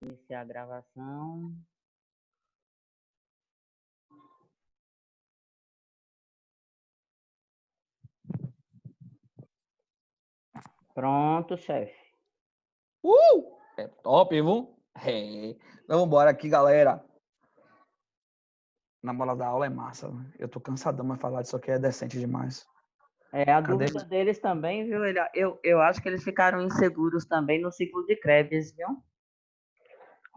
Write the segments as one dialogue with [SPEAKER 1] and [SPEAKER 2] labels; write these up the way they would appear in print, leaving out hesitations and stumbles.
[SPEAKER 1] Iniciar a gravação. Pronto, chefe.
[SPEAKER 2] É top, viu? É. Então, vamos embora aqui, galera. Na bola da aula é massa. Né? Eu tô cansadão, mas falar disso aqui é decente demais.
[SPEAKER 1] A
[SPEAKER 2] Cadê
[SPEAKER 1] dúvida deles também, viu? Eu acho que eles ficaram inseguros também no ciclo de Krebs, viu?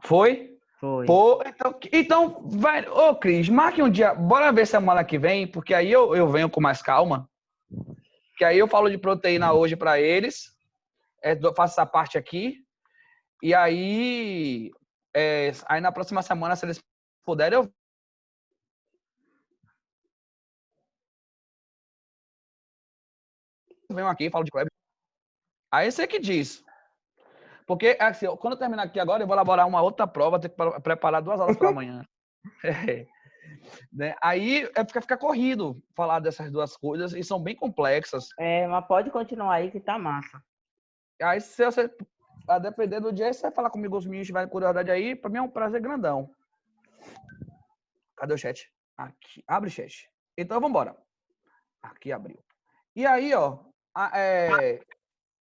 [SPEAKER 2] Foi?
[SPEAKER 1] Foi.
[SPEAKER 2] Pô, então vai. Ô, Cris, marque um dia. Bora ver semana que vem, porque aí eu venho com mais calma. Que aí eu falo de proteína hoje para eles. Faço essa parte aqui. E aí na próxima semana, se eles puderem, eu venho aqui e falo de Krebs. Aí você que diz. Porque, assim, quando eu terminar aqui agora, eu vou elaborar uma outra prova, ter que preparar 2 aulas para amanhã. Né? Aí fica corrido falar dessas duas coisas e são bem complexas.
[SPEAKER 1] Mas pode continuar aí que tá massa.
[SPEAKER 2] Aí, se você, a depender do dia, você vai falar comigo, os meninos tiverem curiosidade aí, para mim é um prazer grandão. Cadê o chat? Aqui, abre o chat. Então, vamos embora. Aqui abriu. E aí, ó,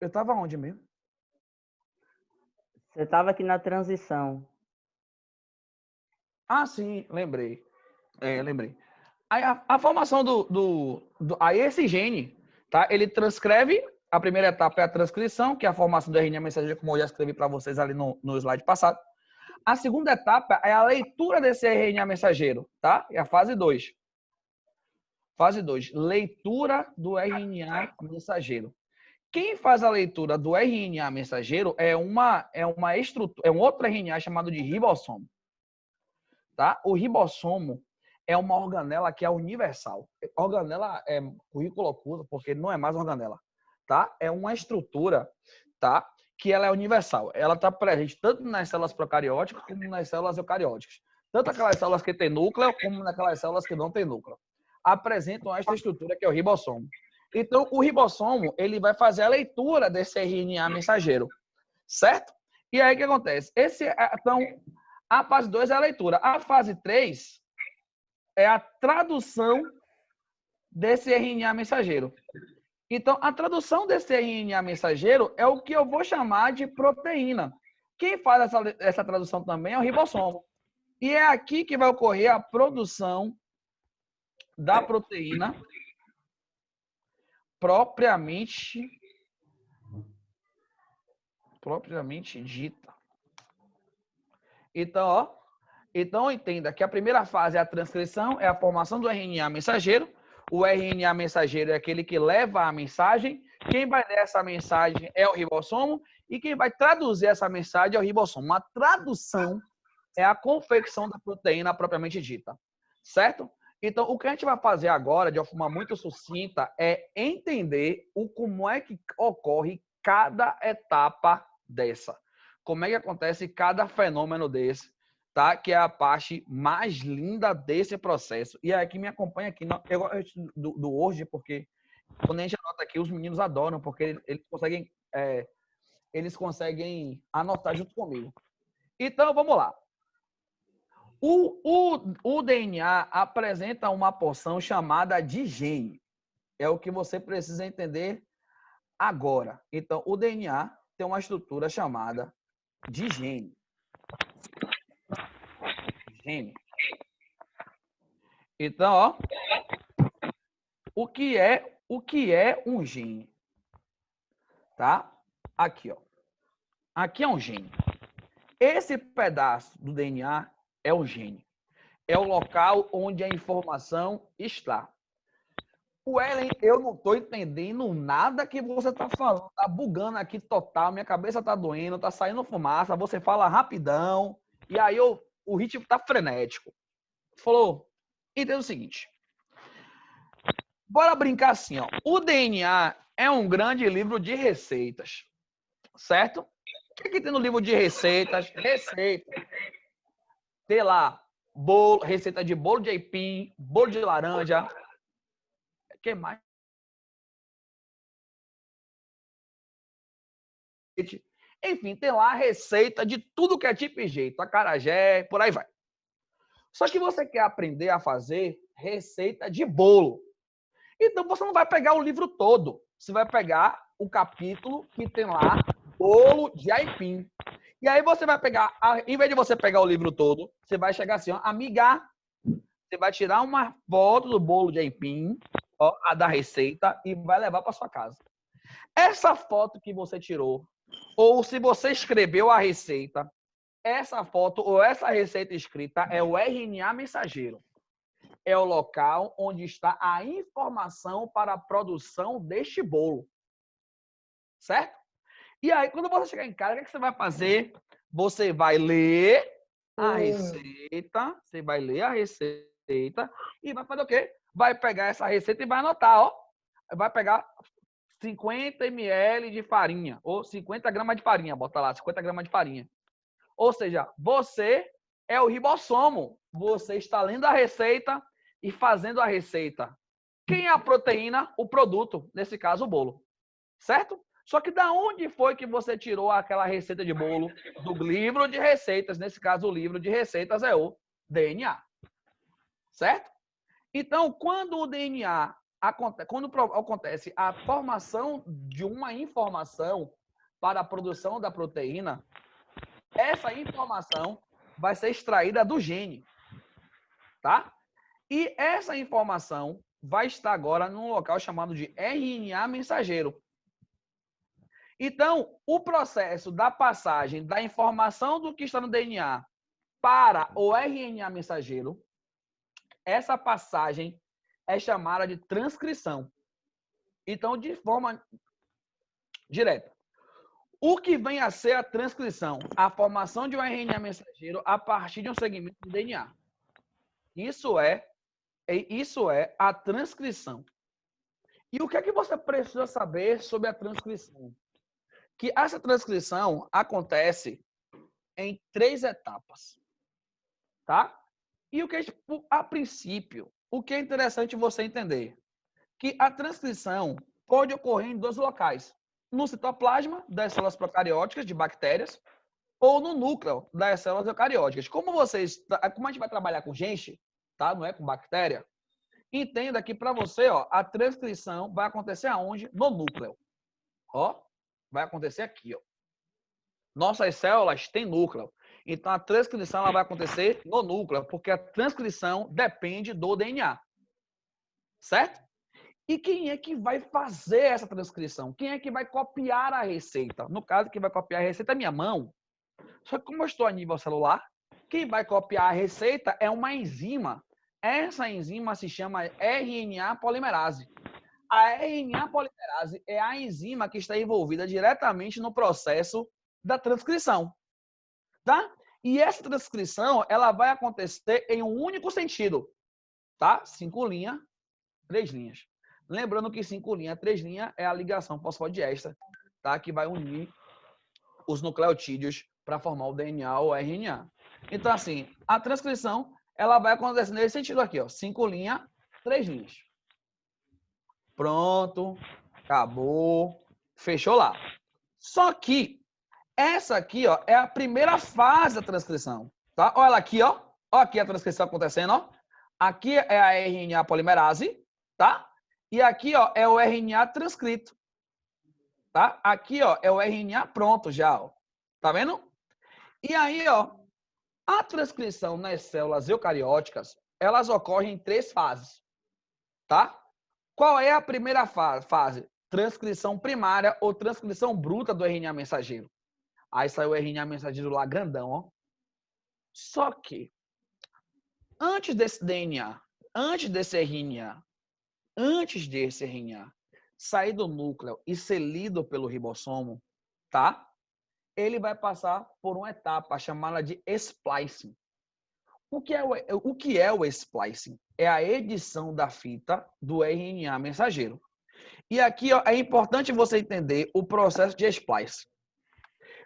[SPEAKER 2] eu tava onde mesmo?
[SPEAKER 1] Você tava aqui na transição.
[SPEAKER 2] Ah, sim, lembrei. Lembrei. Aí a formação aí esse gene, tá? Ele transcreve, a primeira etapa é a transcrição, que é a formação do RNA mensageiro, como eu já escrevi para vocês ali no slide passado. A segunda etapa é a leitura desse RNA mensageiro, tá? É a fase 2. Fase 2, leitura do RNA mensageiro. Quem faz a leitura do RNA mensageiro é um outro RNA chamado de ribossomo. Tá? O ribossomo é uma organela que é universal. Organela é currículo oculto, porque não é mais organela. Tá? É uma estrutura, tá? Que ela é universal. Ela está presente tanto nas células procarióticas como nas células eucarióticas. Tanto aquelas células que têm núcleo, como naquelas células que não têm núcleo. Apresentam esta estrutura que é o ribossomo. Então, o ribossomo ele vai fazer a leitura desse RNA mensageiro. Certo? E aí o que acontece? Então, a fase 2 é a leitura. A fase 3 é a tradução desse RNA mensageiro. Então, a tradução desse RNA mensageiro é o que eu vou chamar de proteína. Quem faz essa tradução também é o ribossomo. E é aqui que vai ocorrer a produção da proteína propriamente dita. Então, entenda que a primeira fase é a transcrição, é a formação do RNA mensageiro. O RNA mensageiro é aquele que leva a mensagem. Quem vai ler essa mensagem é o ribossomo. E quem vai traduzir essa mensagem é o ribossomo. A tradução é a confecção da proteína propriamente dita. Certo? Então, o que a gente vai fazer agora, de uma forma muito sucinta, é entender como é que ocorre cada etapa dessa. Como é que acontece cada fenômeno desse. Tá? Que é a parte mais linda desse processo. E aqui me acompanha aqui. Eu gosto do Word, porque quando a gente anota aqui, os meninos adoram, porque eles conseguem anotar junto comigo. Então, vamos lá. O DNA apresenta uma porção chamada de gene. É o que você precisa entender agora. Então, o DNA tem uma estrutura chamada de gene. Então, ó, o que é um gene? Tá? Aqui, ó. Aqui é um gene. Esse pedaço do DNA é o gene. É o local onde a informação está. O Ellen, eu não estou entendendo nada que você está falando. Tá bugando aqui total, minha cabeça tá doendo, tá saindo fumaça, você fala rapidão, e aí o ritmo tá frenético. Falou, entenda o seguinte. Bora brincar assim, ó. O DNA é um grande livro de receitas, certo? O que tem no livro de receitas? Receita. Tem lá, receita de bolo de aipim, bolo de laranja. O que mais? Enfim, tem lá a receita de tudo que é tipo e jeito, acarajé, por aí vai. Só que você quer aprender a fazer receita de bolo. Então você não vai pegar o livro todo. Você vai pegar o capítulo que tem lá bolo de aipim. E aí você vai pegar, em vez de você pegar o livro todo, você vai chegar assim, ó, amiga, você vai tirar uma foto do bolo de aipim, ó, a da receita, e vai levar para sua casa. Essa foto que você tirou, ou se você escreveu a receita, essa foto ou essa receita escrita é o RNA mensageiro. É o local onde está a informação para a produção deste bolo. Certo? E aí, quando você chegar em casa, o que você vai fazer? Você vai ler a receita, você vai ler a receita e vai fazer o quê? Vai pegar essa receita e vai anotar, ó. Vai pegar 50 ml de farinha, ou 50 gramas de farinha, bota lá, 50 gramas de farinha. Ou seja, você é o ribossomo. Você está lendo a receita e fazendo a receita. Quem é a proteína? O produto, nesse caso, o bolo. Certo? Só que da onde foi que você tirou aquela receita de bolo? Do livro de receitas. Nesse caso, o livro de receitas é o DNA. Certo? Então, quando o DNA quando acontece a formação de uma informação para a produção da proteína, essa informação vai ser extraída do gene, tá? E essa informação vai estar agora num local chamado de RNA mensageiro. Então, o processo da passagem da informação do que está no DNA para o RNA mensageiro, essa passagem é chamada de transcrição. Então, de forma direta. O que vem a ser a transcrição? A formação de um RNA mensageiro a partir de um segmento do DNA. Isso é a transcrição. E o que é que você precisa saber sobre a transcrição? Que essa transcrição acontece em 3 etapas. Tá? E o que a princípio, o que é interessante você entender? Que a transcrição pode ocorrer em 2 locais. No citoplasma das células procarióticas de bactérias ou no núcleo das células eucarióticas. Como a gente vai trabalhar com gente, tá? Não é com bactéria, entenda que para você, ó, a transcrição vai acontecer aonde? No núcleo. Ó, vai acontecer aqui, ó. Nossas células têm núcleo. Então a transcrição ela vai acontecer no núcleo, porque a transcrição depende do DNA. Certo? E quem é que vai fazer essa transcrição? Quem é que vai copiar a receita? No caso, quem vai copiar a receita é minha mão. Só que como eu estou a nível celular, quem vai copiar a receita é uma enzima. Essa enzima se chama RNA polimerase. A RNA polimerase é a enzima que está envolvida diretamente no processo da transcrição. Tá? E essa transcrição ela vai acontecer em um único sentido. Tá? 5 linhas, 3 linhas. Lembrando que 5 linhas, 3 linhas é a ligação fosfodiéster, tá? Que vai unir os nucleotídeos para formar o DNA ou RNA. Então, assim, a transcrição ela vai acontecer nesse sentido aqui, ó. 5 linhas, 3 linhas. Pronto, acabou, fechou lá. Só que essa aqui, ó, é a primeira fase da transcrição, tá? Olha aqui, ó. Olha aqui a transcrição acontecendo, ó. Aqui é a RNA polimerase, tá? E aqui, ó, é o RNA transcrito. Tá? Aqui, ó, é o RNA pronto já, ó. Tá vendo? E aí, ó, a transcrição nas células eucarióticas, elas ocorrem em 3 fases, tá? Qual é a primeira fase? Transcrição primária ou transcrição bruta do RNA mensageiro. Aí saiu o RNA mensageiro lá grandão, ó. Só que antes desse DNA, antes desse RNA sair do núcleo e ser lido pelo ribossomo, tá? Ele vai passar por uma etapa chamada de splicing. O que é o splicing? É a edição da fita do RNA mensageiro. E aqui ó, é importante você entender o processo de splice.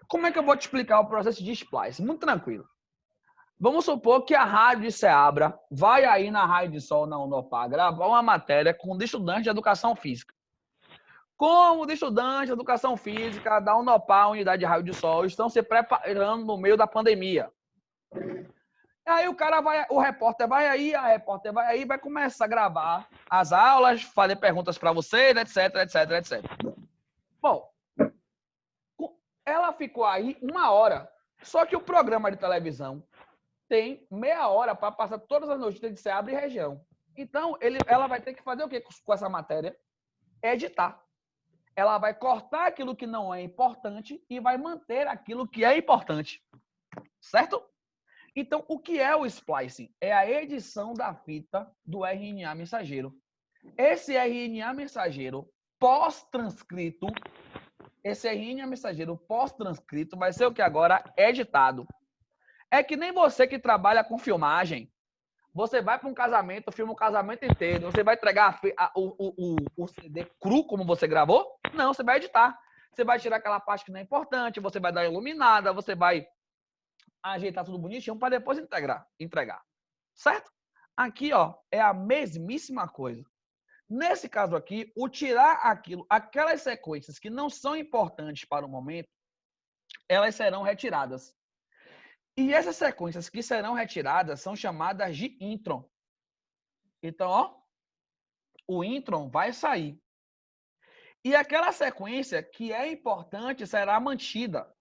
[SPEAKER 2] Como é que eu vou te explicar o processo de splice? Muito tranquilo. Vamos supor que a Rádio de Seabra vai aí na Raio de Sol, na Unopar, gravar uma matéria com um estudante de educação física. Como os estudantes de educação física da Unopar, Unidade de Raio de Sol, estão se preparando no meio da pandemia. Aí o cara vai, o repórter vai aí, a repórter vai aí, vai começar a gravar as aulas, fazer perguntas para vocês, etc, etc, etc. Bom, ela ficou aí 1 hora. Só que o programa de televisão tem meia hora para passar todas as notícias de Ceará e região. Então, ela vai ter que fazer o quê com essa matéria? Editar. Ela vai cortar aquilo que não é importante e vai manter aquilo que é importante. Certo? Então, o que é o splicing? É a edição da fita do RNA mensageiro. Esse RNA mensageiro pós-transcrito, vai ser o que agora? Editado. É que nem você que trabalha com filmagem. Você vai para um casamento, filma o casamento inteiro. Você vai entregar o CD cru, como você gravou? Não, você vai editar. Você vai tirar aquela parte que não é importante, você vai dar iluminada, você vai ajeitar tudo bonitinho para depois entregar. Certo? Aqui, ó, é a mesmíssima coisa. Nesse caso aqui, o tirar aquelas sequências que não são importantes para o momento, elas serão retiradas. E essas sequências que serão retiradas são chamadas de intron. Então, ó, o intron vai sair. E aquela sequência que é importante será mantida.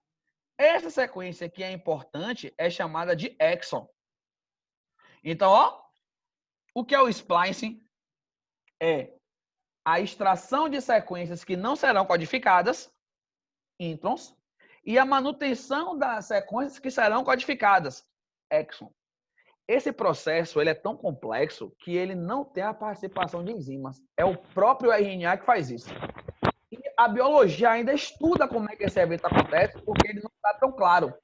[SPEAKER 2] Essa sequência que é importante é chamada de exon. Então, ó, o que é o splicing? É a extração de sequências que não serão codificadas, introns, e a manutenção das sequências que serão codificadas, exon. Esse processo ele é tão complexo que ele não tem a participação de enzimas. É o próprio RNA que faz isso. E a biologia ainda estuda como é que esse evento acontece, porque ele não está tão claro.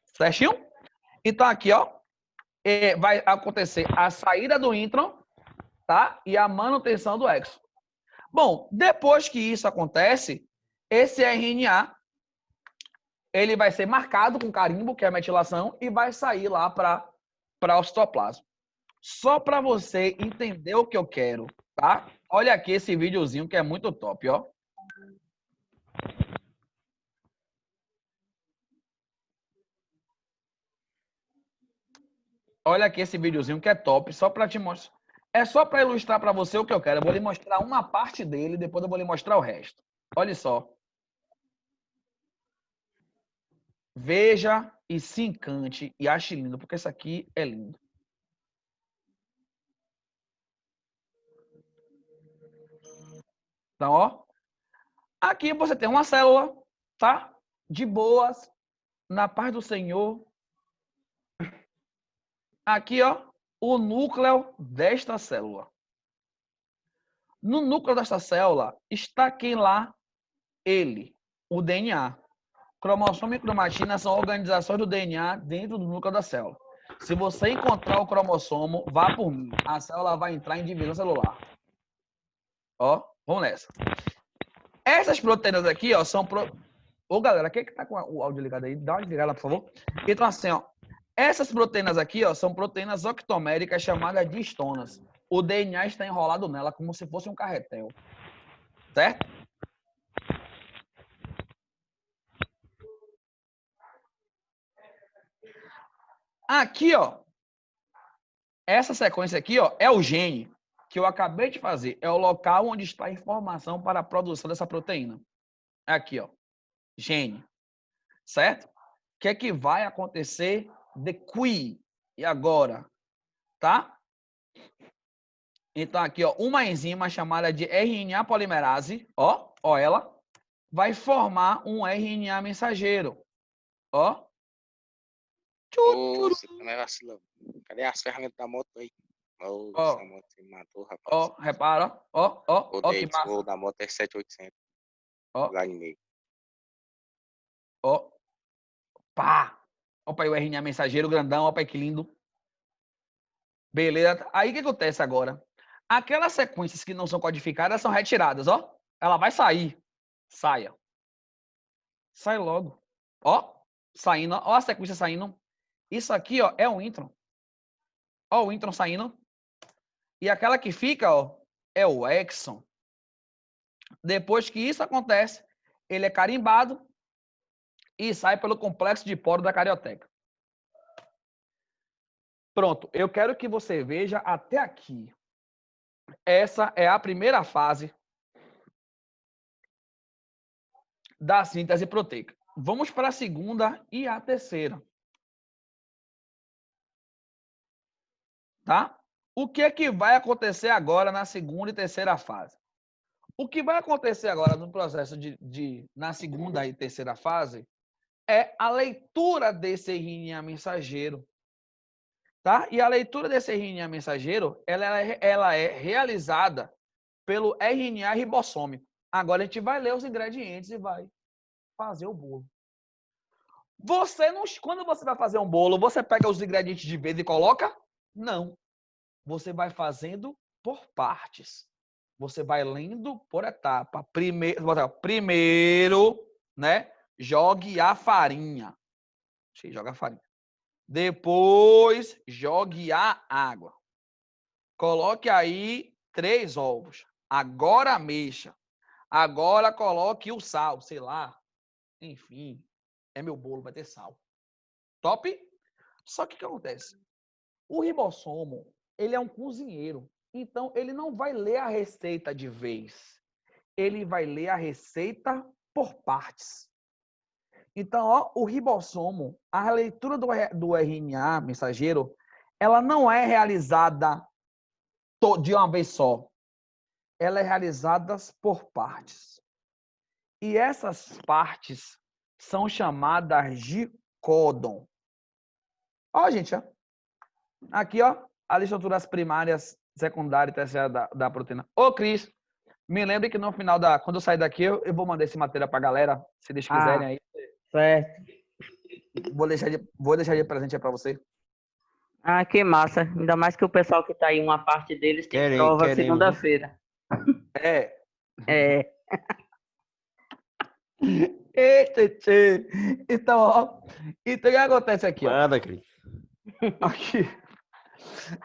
[SPEAKER 2] Certinho? Então aqui, ó, vai acontecer a saída do intron, tá? E a manutenção do exon. Bom, depois que isso acontece, esse RNA ele vai ser marcado com carimbo, que é a metilação, e vai sair lá para o citoplasma. Só para você entender o que eu quero, tá? Olha aqui esse videozinho que é muito top, ó. Olha aqui esse videozinho que é top, só para te mostrar. É só para ilustrar para você o que eu quero. Eu vou lhe mostrar uma parte dele, depois eu vou lhe mostrar o resto. Olha só. Veja e se encante e ache lindo, porque isso aqui é lindo. Então, ó. Aqui você tem uma célula, tá? De boas, na paz do Senhor. Aqui, ó, o núcleo desta célula. No núcleo desta célula está quem lá? Ele, o DNA. Cromossomo e cromatina são organizações do DNA dentro do núcleo da célula. Se você encontrar o cromossomo, vá por mim. A célula vai entrar em divisão celular. Ó, vamos nessa. Essas proteínas aqui, ó, são... Ô, galera, quem é que tá com o áudio ligado aí? Dá uma desligada, por favor. Então, assim, ó. Essas proteínas aqui, ó, são proteínas octoméricas chamadas de histonas. O DNA está enrolado nela como se fosse um carretel. Certo? Aqui, ó. Essa sequência aqui, ó, é o gene que eu acabei de fazer. É o local onde está a informação para a produção dessa proteína. Aqui, ó. Gene. Certo? O que é que vai acontecer depois? E agora? Tá? Então, aqui, ó, uma enzima chamada de RNA polimerase, ó ela, vai formar um RNA mensageiro. Ó.
[SPEAKER 3] Ô, você também vacilou. Cadê as ferramentas da moto aí? Ô,
[SPEAKER 2] Ó.
[SPEAKER 3] essa moto se matou, rapaz.
[SPEAKER 2] Ó, repara, ó, que massa.
[SPEAKER 3] O da moto é 7800.
[SPEAKER 2] Ó.
[SPEAKER 3] Lá em meio.
[SPEAKER 2] Ó. Pá. Opa aí o RNA mensageiro grandão, opa aí que lindo. Beleza. Aí o que acontece agora? Aquelas sequências que não são codificadas são retiradas, ó. Ela vai sair. Saia. Sai logo. Ó, saindo, ó a sequência saindo. Isso aqui, ó, é um intron. Ó o intron saindo. E aquela que fica, ó, é o exon. Depois que isso acontece, ele é carimbado e sai pelo complexo de poro da carioteca. Pronto, eu quero que você veja até aqui. Essa é a primeira fase da síntese proteica. Vamos para a segunda e a terceira. Tá? O que é que vai acontecer agora na segunda e terceira fase? O que vai acontecer agora no processo na segunda e terceira fase é a leitura desse RNA mensageiro. Tá? E a leitura desse RNA mensageiro, ela é realizada pelo RNA ribossômico. Agora a gente vai ler os ingredientes e vai fazer o bolo. Você não, quando você vai fazer um bolo, você pega os ingredientes de vez e coloca? Não. Você vai fazendo por partes. Você vai lendo por etapa. Primeiro, né? Jogue a farinha. Joga a farinha. Depois, jogue a água. Coloque aí 3 ovos. Agora mexa. Agora coloque o sal, sei lá. Enfim, é meu bolo, vai ter sal. Top? Só que o que acontece? O ribossomo, ele é um cozinheiro. Então, ele não vai ler a receita de vez. Ele vai ler a receita por partes. Então, ó, o ribossomo, a leitura do RNA mensageiro, ela não é realizada de uma vez só. Ela é realizada por partes. E essas partes são chamadas de códon. Ó, gente, ó. Aqui, ó, as estruturas primárias, secundária e terciária da proteína. Ô, Cris, me lembre que no final quando eu sair daqui, eu vou mandar esse material pra galera, se eles quiserem aí.
[SPEAKER 1] Certo.
[SPEAKER 2] Vou deixar de presente aí pra você.
[SPEAKER 1] Ah, que massa. Ainda mais que o pessoal que tá aí, uma parte deles tem prova segunda-feira.
[SPEAKER 2] É.
[SPEAKER 1] É.
[SPEAKER 2] Eita, então, ó. Então, o que acontece aqui, ó?
[SPEAKER 4] Nada, Cris.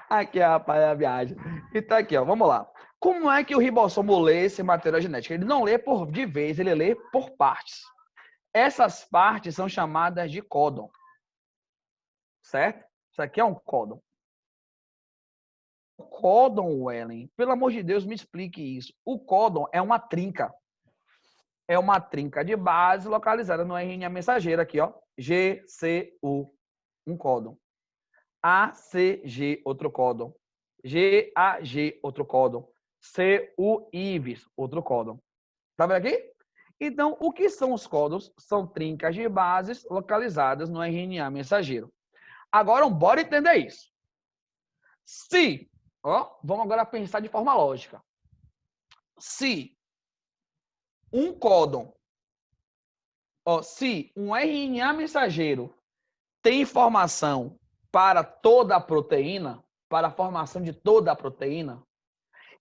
[SPEAKER 2] Aqui, rapaz, é a viagem. Então, aqui, ó, vamos lá. Como é que o ribossomo lê esse material genético? Ele não lê de vez, ele lê por partes. Essas partes são chamadas de códon. Certo? Isso aqui é um códon. O códon, Wellen, pelo amor de Deus, me explique isso. O códon é uma trinca. É uma trinca de base localizada no RNA mensageiro aqui, ó. GCU, um códon. ACG, outro códon. GAG, outro códon. CU-IVIS, outro códon. Tá vendo aqui? Então, o que são os códons? São trincas de bases localizadas no RNA mensageiro. Agora, bora entender isso. Se, ó, vamos agora pensar de forma lógica. Se um códon, ó, se um RNA mensageiro tem informação para toda a proteína, para a formação de toda a proteína,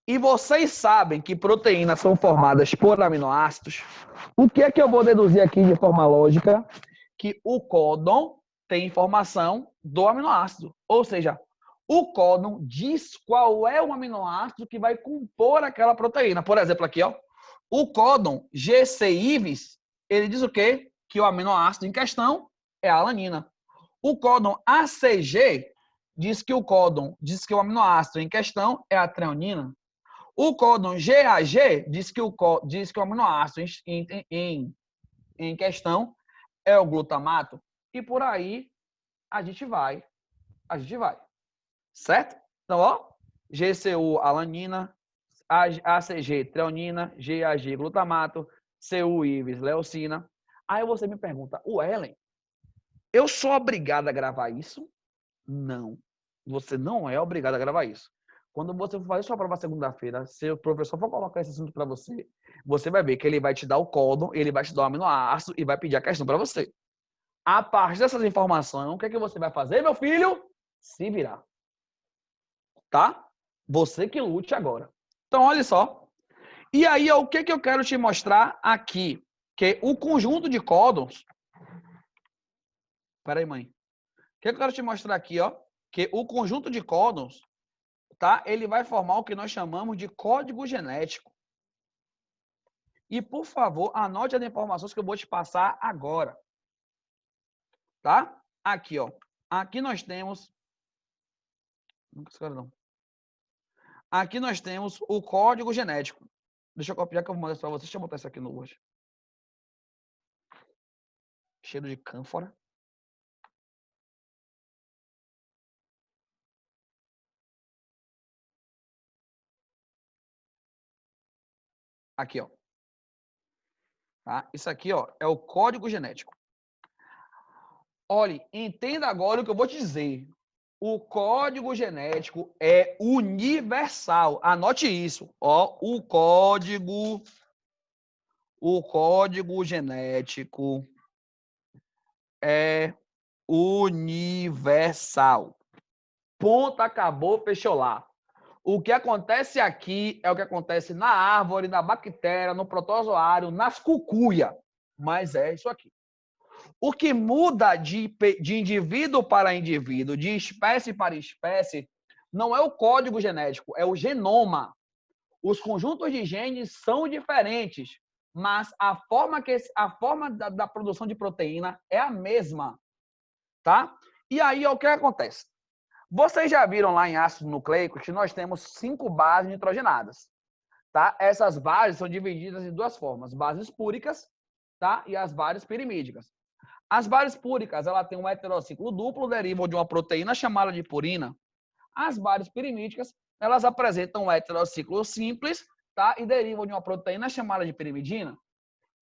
[SPEAKER 2] e vocês sabem que proteínas são formadas por aminoácidos, o que é que eu vou deduzir aqui de forma lógica? Que o códon tem informação do aminoácido. Ou seja, o códon diz qual é o aminoácido que vai compor aquela proteína. Por exemplo, aqui, ó, o códon GCIVIS, ele diz o quê? Que o aminoácido em questão é a alanina. O códon ACG diz que o aminoácido em questão é a treonina. O códon GAG diz que o aminoácido em questão é o glutamato. E por aí a gente vai. Certo? Então, ó, GCU, alanina, ACG, treonina, GAG, glutamato, CU, IVIS, leucina. Aí você me pergunta, Ellen, eu sou obrigado a gravar isso? Não. Você não é obrigado a gravar isso. Quando você for fazer sua prova segunda-feira, se o professor for colocar esse assunto para você, você vai ver que ele vai te dar o códon, ele vai te dar o aminoácido e vai pedir a questão para você. A partir dessas informações, o que é que você vai fazer, meu filho? Se virar. Tá? Você que lute agora. Então, olha só. E aí, o que é que eu quero te mostrar aqui? Que o conjunto de códons... Peraí, mãe. O que eu quero te mostrar aqui, ó? Que o conjunto de códons, tá? Ele vai formar o que nós chamamos de código genético. E, por favor, anote as informações que eu vou te passar agora. Tá? Aqui, ó. Aqui nós temos... Não. Aqui nós temos o código genético. Deixa eu copiar que eu vou mandar isso para vocês. Deixa eu botar isso aqui no Word. Cheiro de cânfora. Aqui, ó. Tá? Isso aqui, ó, é o código genético. Olhe, entenda agora o que eu vou te dizer. O código genético é universal. Anote isso. Ó, o código genético é universal. Ponto, acabou, fechou lá. O que acontece aqui é o que acontece na árvore, na bactéria, no protozoário, nas cucuia. Mas é isso aqui. O que muda de indivíduo para indivíduo, de espécie para espécie, não é o código genético, é o genoma. Os conjuntos de genes são diferentes, mas a forma da produção de proteína é a mesma, tá? E aí, o que acontece? Vocês já viram lá em ácido nucleico que nós temos 5 bases nitrogenadas, tá? Essas bases são divididas em 2 formas, bases púricas, tá? E as bases pirimídicas. As bases púricas, ela tem um heterociclo duplo, derivam de uma proteína chamada de purina. As bases pirimídicas, elas apresentam um heterociclo simples, tá? E derivam de uma proteína chamada de pirimidina.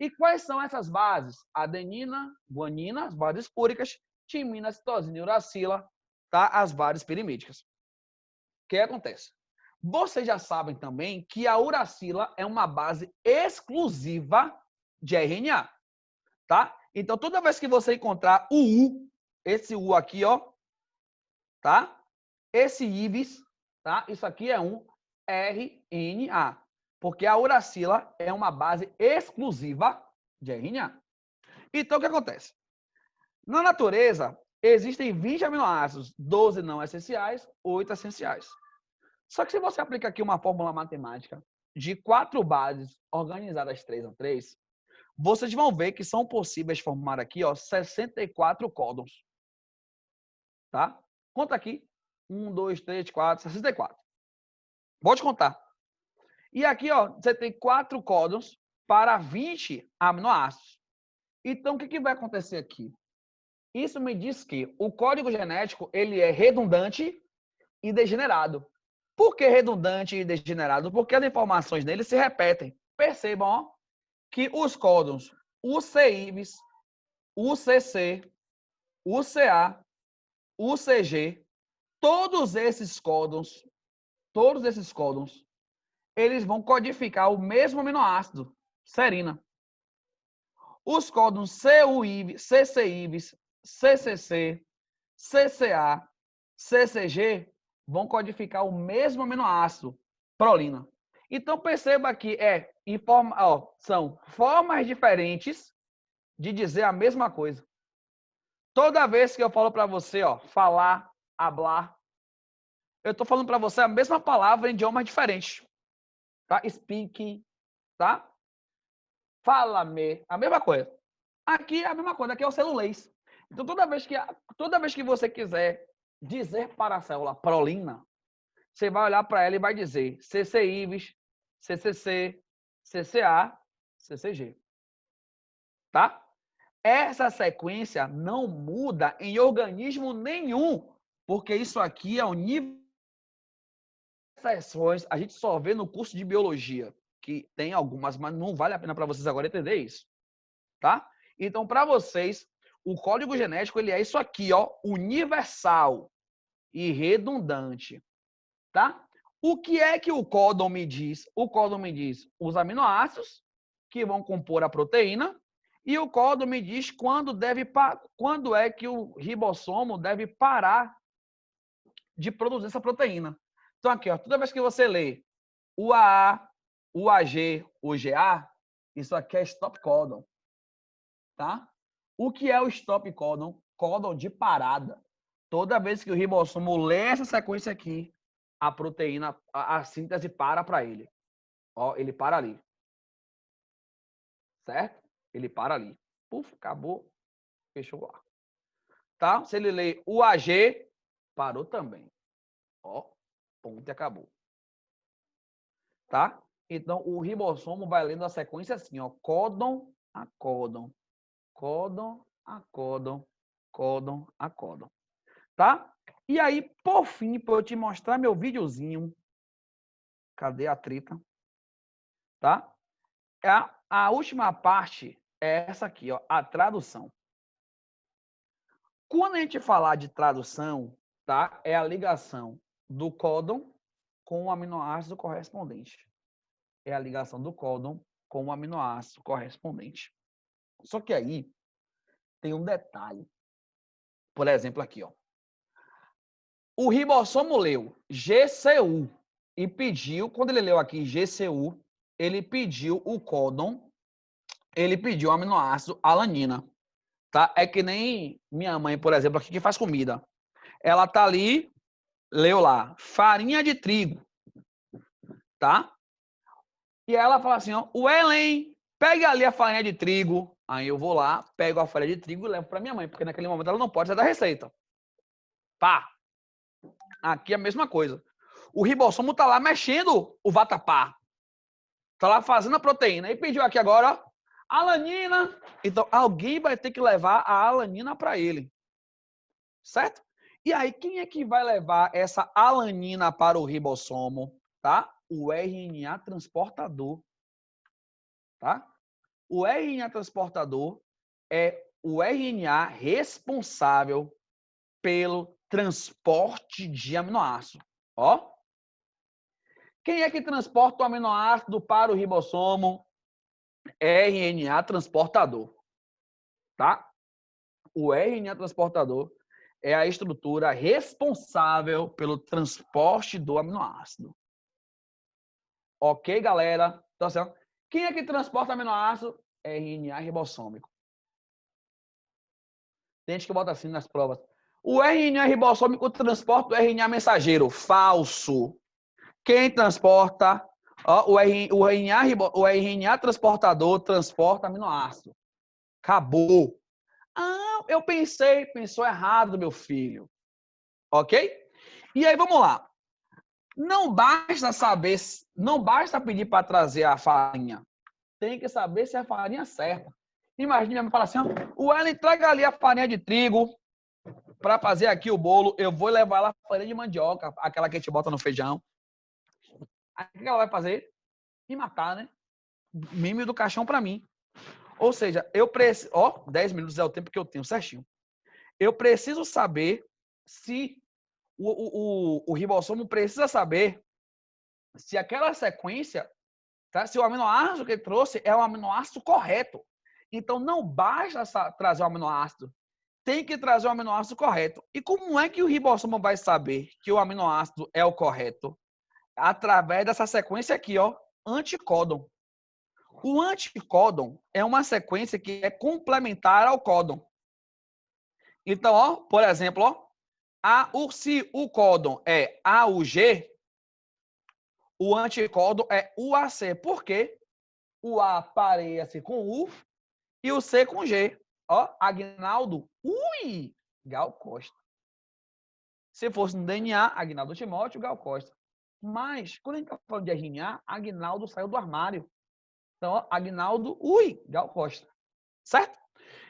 [SPEAKER 2] E quais são essas bases? Adenina, guanina, as bases púricas, timina, citosina e uracila, tá? As bases pirimídicas. O que acontece? Vocês já sabem também que a uracila é uma base exclusiva de RNA, tá? Então, toda vez que você encontrar o U, esse U aqui, ó, tá? Esse IVIS, tá? Isso aqui é um RNA, porque a uracila é uma base exclusiva de RNA. Então, o que acontece? Na natureza, existem 20 aminoácidos, 12 não essenciais, 8 essenciais. Só que se você aplica aqui uma fórmula matemática de 4 bases organizadas 3 a 3, vocês vão ver que são possíveis formar aqui, ó, 64 códons. Tá? Conta aqui. 1, 2, 3, 4, 64. Pode contar. E aqui, ó, você tem 4 códons para 20 aminoácidos. Então, o que vai acontecer aqui? Isso me diz que o código genético ele é redundante e degenerado. Por que redundante e degenerado? Porque as informações nele se repetem. Percebam, ó, que os códons UCIVs, UCC, UCA, UCG, todos esses códons, eles vão codificar o mesmo aminoácido, serina. Os códons CUIV, CCIVs, CCC, CCA, CCG vão codificar o mesmo aminoácido, prolina. Então, perceba que são formas diferentes de dizer a mesma coisa. Toda vez que eu falo para você, ó, falar, hablar, eu estou falando para você a mesma palavra em idiomas diferentes. Tá? Speak, tá? Fala-me, a mesma coisa. Aqui é a mesma coisa, aqui é o celulês. Então, toda vez que você quiser dizer para a célula prolina, você vai olhar para ela e vai dizer CCIVs, CCC, CCA, CCG. Tá? Essa sequência não muda em organismo nenhum, porque isso aqui é o nível de sessões, a gente só vê no curso de biologia, que tem algumas, mas não vale a pena para vocês agora entender isso. Tá? Então, para vocês, o código genético ele é isso aqui, ó, universal e redundante. Tá? O que é que o códon me diz? O códon me diz os aminoácidos que vão compor a proteína e o códon me diz quando é que o ribossomo deve parar de produzir essa proteína. Então aqui, ó, toda vez que você lê o AA, o AG, o GA, isso aqui é stop códon. Tá? O que é o stop códon? Códon de parada. Toda vez que o ribossomo lê essa sequência aqui, a proteína, a síntese para ele. Ó, ele para ali. certo? Ele para ali. Puf, acabou, fechou lá. Tá? Se ele lê o AG, parou também. Ó, ponto e acabou. Tá? Então, o ribossomo vai lendo a sequência assim, ó. Códon a códon. Códon a códon. Códon a códon. Tá? E aí, por fim, para eu te mostrar meu videozinho. Cadê a trita? Tá? A última parte é essa aqui, ó. A tradução. Quando a gente falar de tradução, tá? É a ligação do códon com o aminoácido correspondente. É a ligação do códon com o aminoácido correspondente. Só que aí tem um detalhe. Por exemplo, aqui, ó. O ribossomo leu GCU e pediu, quando ele leu aqui GCU, ele pediu o códon, ele pediu o aminoácido alanina. Tá? É que nem minha mãe, por exemplo, aqui que faz comida. Ela tá ali, leu lá, farinha de trigo. Tá? E ela fala assim, ó, o Ellen, pega ali a farinha de trigo. Aí eu vou lá, pego a farinha de trigo e levo para minha mãe, porque naquele momento ela não pode sair da receita. Pá. Aqui é a mesma coisa. O ribossomo tá lá mexendo o vatapá. Tá lá fazendo a proteína. E pediu aqui agora, ó, alanina. Então, alguém vai ter que levar a alanina para ele. Certo? E aí, quem é que vai levar essa alanina para o ribossomo? Tá? O RNA transportador. Tá? O RNA transportador é o RNA responsável pelo transporte de aminoácido. Ó. Quem é que transporta o aminoácido para o ribossomo? RNA transportador. Tá? O RNA transportador é a estrutura responsável pelo transporte do aminoácido. Ok, galera? Então, assim, quem é que transporta aminoácido? RNA ribossômico. Tem gente que bota assim nas provas. O RNA ribossômico transporta o RNA mensageiro. Falso. Quem transporta? Ó, o RNA transportador transporta aminoácido. Acabou. Ah, eu pensou errado, meu filho. Ok? E aí, vamos lá. Não basta saber, não basta pedir para trazer a farinha. Tem que saber se é a farinha certa. Imagina, minha mãe fala assim, ó, o Ellen, traga ali a farinha de trigo para fazer aqui o bolo. Eu vou levar lá a farinha de mandioca, aquela que a gente bota no feijão. Aí o que ela vai fazer? Me matar, né? Mime do caixão para mim. Ou seja, eu preciso... Ó, 10 minutos é o tempo que eu tenho, certinho. Eu preciso saber se o ribossomo precisa saber se aquela sequência, tá? Se o aminoácido que ele trouxe é o aminoácido correto. Então, não basta trazer o aminoácido, tem que trazer o aminoácido correto. E como é que o ribossomo vai saber que o aminoácido é o correto? Através dessa sequência aqui, ó, anticódon. O anticódon é uma sequência que é complementar ao códon. Então, ó, por exemplo, ó, se o códon é AUG, o anticódon é UAC. Por quê? O A pareia-se com U e o C com G. Ó, Agnaldo, ui, Gal Costa. Se fosse no DNA, Agnaldo Timóteo, Gal Costa. Mas, quando a gente está falando de RNA, Agnaldo saiu do armário. Então, ó, Agnaldo, ui, Gal Costa. Certo?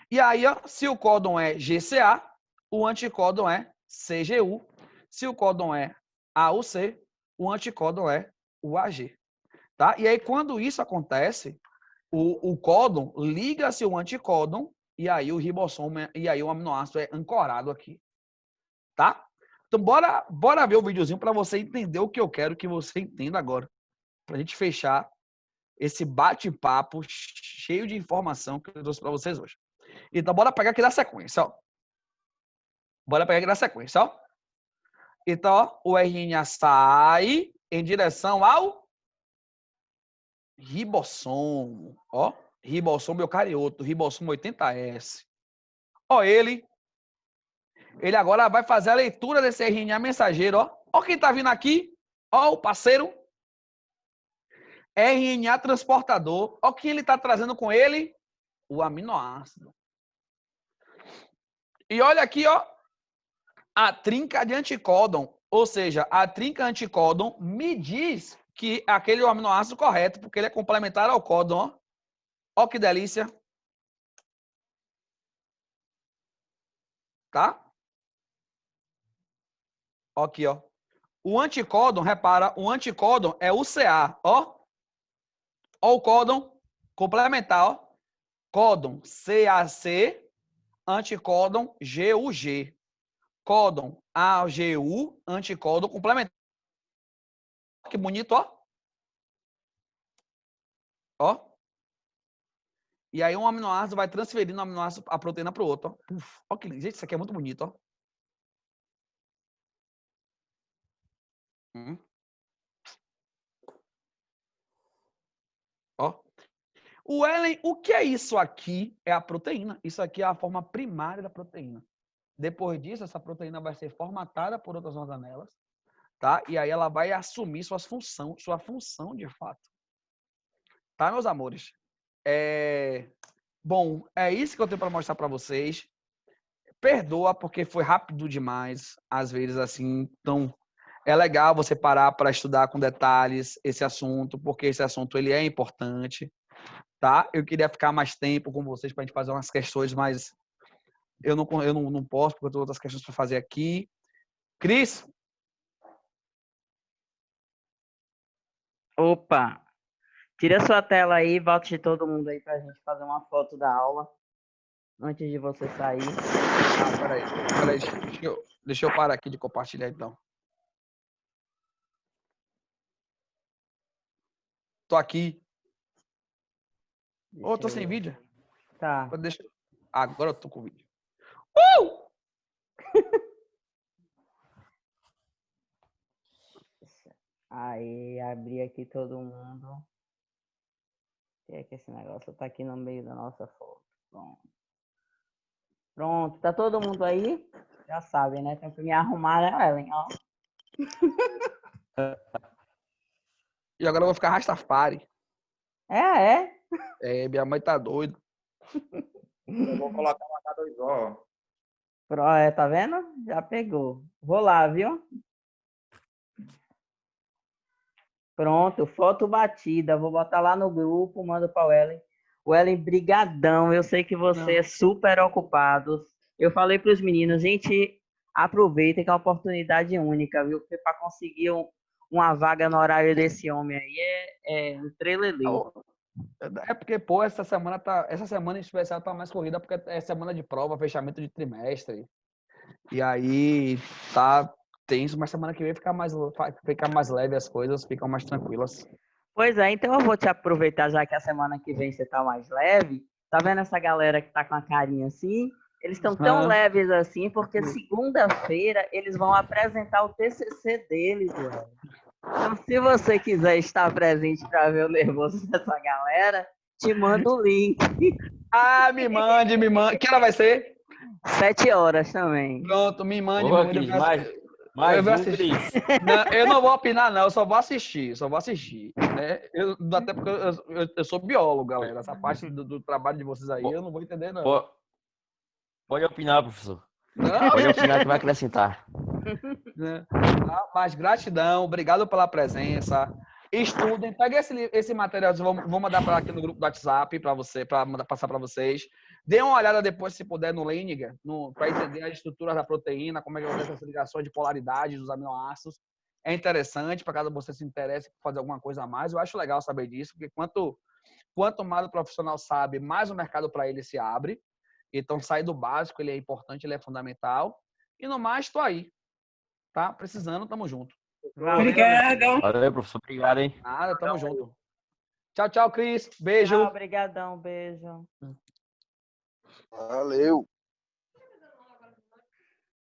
[SPEAKER 2] E aí, ó, se o códon é GCA, o anticódon é CGU. Se o códon é AUC, o anticódon é UAG. Tá? E aí, quando isso acontece, o códon liga-se o anticódon e aí o ribossomo, e aí o aminoácido é ancorado aqui. Tá? Então, bora ver o videozinho para você entender o que eu quero que você entenda agora. Para a gente fechar esse bate-papo cheio de informação que eu trouxe para vocês hoje. Então, bora pegar aqui da sequência, ó. Bora pegar aqui da sequência, ó. Então, ó, o RNA sai em direção ao ribossomo, ó. Ribossomo eucarioto, ribossomo 80S. Ó, ele agora vai fazer a leitura desse RNA mensageiro, ó. Ó quem tá vindo aqui, ó o parceiro. RNA transportador. Olha o que ele está trazendo com ele. O aminoácido. E olha aqui, ó. A trinca de anticódon. Ou seja, a trinca anticódon me diz que aquele é o aminoácido correto, porque ele é complementar ao códon, ó. Ó que delícia. Tá? Ó aqui, ó. O anticódon, repara, o anticódon é o CA, ó. Ó o códon complementar, ó. Códon CAC, anticódon GUG. Códon AGU, anticódon complementar. Que bonito, ó. Ó. E aí um aminoácido vai transferindo o aminoácido, a proteína para o outro, ó. Uf, ó que, gente, isso aqui é muito bonito, ó. Ó. O Ellen, o que é isso aqui? É a proteína. Isso aqui é a forma primária da proteína. Depois disso, essa proteína vai ser formatada por outras organelas, tá? E aí ela vai assumir sua função de fato. Tá, meus amores? Bom, é isso que eu tenho para mostrar para vocês. Perdoa porque foi rápido demais, às vezes assim. Então, é legal você parar para estudar com detalhes esse assunto, porque esse assunto ele é importante, tá? Eu queria ficar mais tempo com vocês para a gente fazer umas questões, mas eu não posso, porque eu tenho outras questões para fazer aqui. Cris?
[SPEAKER 1] Opa! Tira sua tela aí, volte de todo mundo aí pra gente fazer uma foto da aula. Antes de você sair.
[SPEAKER 2] Ah, peraí. Deixa eu parar aqui de compartilhar, então. Tô aqui. Ô, tô sem vídeo?
[SPEAKER 1] Tá.
[SPEAKER 2] Agora eu tô com vídeo.
[SPEAKER 1] Aí, abri aqui todo mundo. O que é que esse negócio tá aqui no meio da nossa foto? Pronto, tá todo mundo aí? Já sabe, né? Tem que me arrumar, né, Ellen? Ó.
[SPEAKER 2] E agora eu vou ficar Rastafari.
[SPEAKER 1] É?
[SPEAKER 2] Minha mãe tá doida.
[SPEAKER 4] Eu vou colocar um H2O.
[SPEAKER 1] Tá vendo? Já pegou. Vou lá, viu? Pronto, foto batida. Vou botar lá no grupo, mando para o Ellen. O Ellen, brigadão. Eu sei que você é super ocupado. Eu falei para os meninos, gente, aproveitem que é uma oportunidade única, viu? Porque para conseguir uma vaga no horário desse homem aí é um trelelê.
[SPEAKER 2] É porque, pô, essa semana em especial tá mais corrida porque é semana de prova, fechamento de trimestre. E aí tá tenso, mas semana que vem fica mais leve as coisas, ficam mais tranquilas.
[SPEAKER 1] Pois é, então eu vou te aproveitar, já que a semana que vem você tá mais leve. Tá vendo essa galera que tá com a carinha assim? Eles estão tão leves assim, porque segunda-feira eles vão apresentar o TCC deles, velho. Então, se você quiser estar presente para ver o nervoso dessa galera, te mando o link.
[SPEAKER 2] Ah, me mande. Que hora vai ser?
[SPEAKER 1] 7 horas também.
[SPEAKER 2] Pronto, me mande.
[SPEAKER 5] Boa, Cris, Cris.
[SPEAKER 2] Não, eu não vou opinar, não. Eu só vou assistir. Né? Até porque eu sou biólogo, galera. Essa parte do trabalho de vocês aí, eu não vou entender, não.
[SPEAKER 5] Pode opinar, professor.
[SPEAKER 2] Não.
[SPEAKER 5] Pode opinar que vai acrescentar.
[SPEAKER 2] Mas gratidão, obrigado pela presença. Estudem, pega esse material, vou mandar para aqui no grupo do WhatsApp para passar para vocês. Dê uma olhada depois, se puder, no Leininger, para entender as estruturas da proteína, como é que acontece essa ligações de polaridade dos aminoácidos. É interessante, para caso você se interesse por fazer alguma coisa a mais. Eu acho legal saber disso, porque quanto mais o profissional sabe, mais o mercado para ele se abre. Então, sair do básico, ele é importante, ele é fundamental. E no mais, estou aí. Tá? Precisando, tamo junto.
[SPEAKER 1] Obrigado.
[SPEAKER 5] Valeu, professor. Obrigado, hein?
[SPEAKER 2] Nada, tamo junto. Tchau, Cris. Beijo.
[SPEAKER 1] Obrigadão, beijo.
[SPEAKER 3] Valeu.